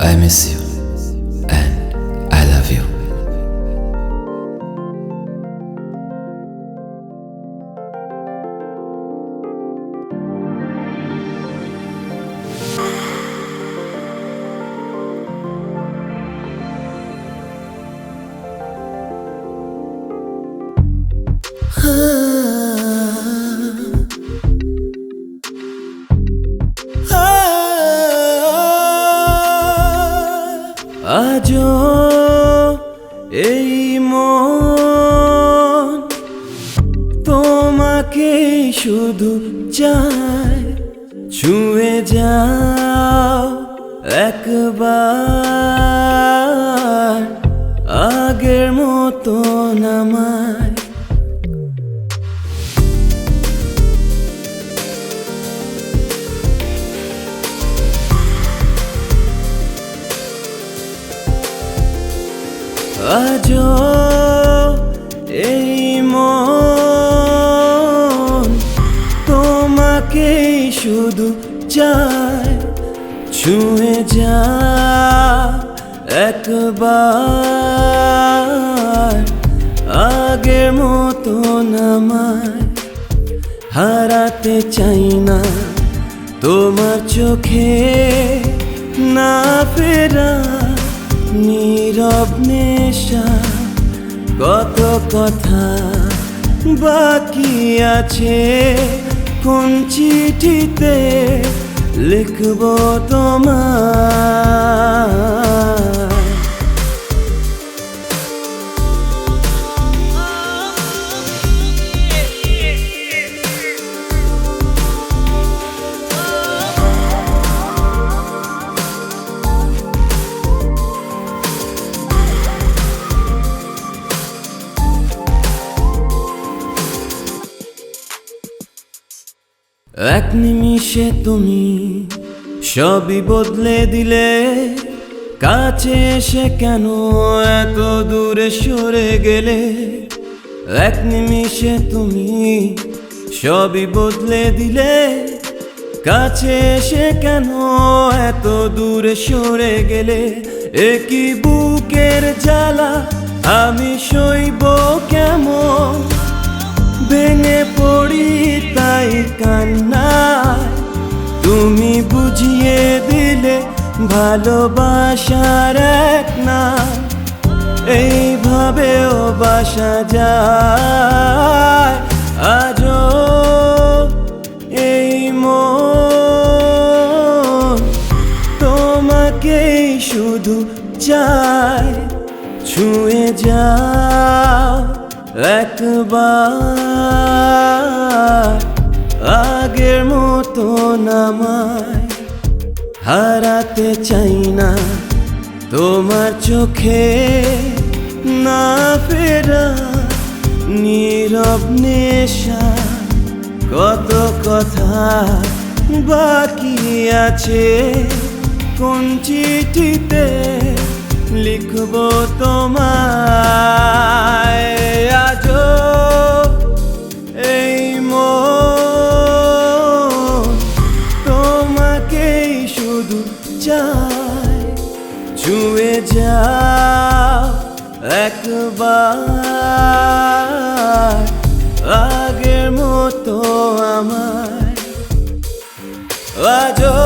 I miss you and I love you. আজও এই মন তোমাকে শুধু চায়, ছুঁয়ে যাও একবার আগের মতো আমায়। আজও এই মন তোমাকে শুধু চায়, ছুঁয়ে যাও একবার আগের মতো আমায়। হারাতে চাই না তোমার চোখে না ফেরা নীরব নেশা, কত কথা বাকি আছে কোন চিঠিতে লিখবো তোমায়। এক নিমিষে তুমি সবই বদলে দিলে, কাছে এসে কেন এত দূরে সরে গেলে। এক নিমিষে তুমি সবই বদলে দিলে, কাছে এসে কেন এত দূরে সরে গেলে। একই বুকের জ্বালা আমি সইব কেমন, ভেঙে পড়ি তাই কান্নায়। তুমি বুঝিয়ে দিলে ভালোবাসার এক না, এইভাবেও বাসা যায়। আজও এই মন তোমাকেই শুধু চায়, ছুঁয়ে যাও একবার আগের মতো আমায়। হারাতে চাই না তোমার চোখে না ফেরা নীরব নেশা, কত কথা বাকি আছে কোন চিঠিতে লিখবো তোমায়। আজও এই মন তোমাকেই শুধু চায়, ছুঁয়ে যাও একবার আগের মতো আমায়। আজও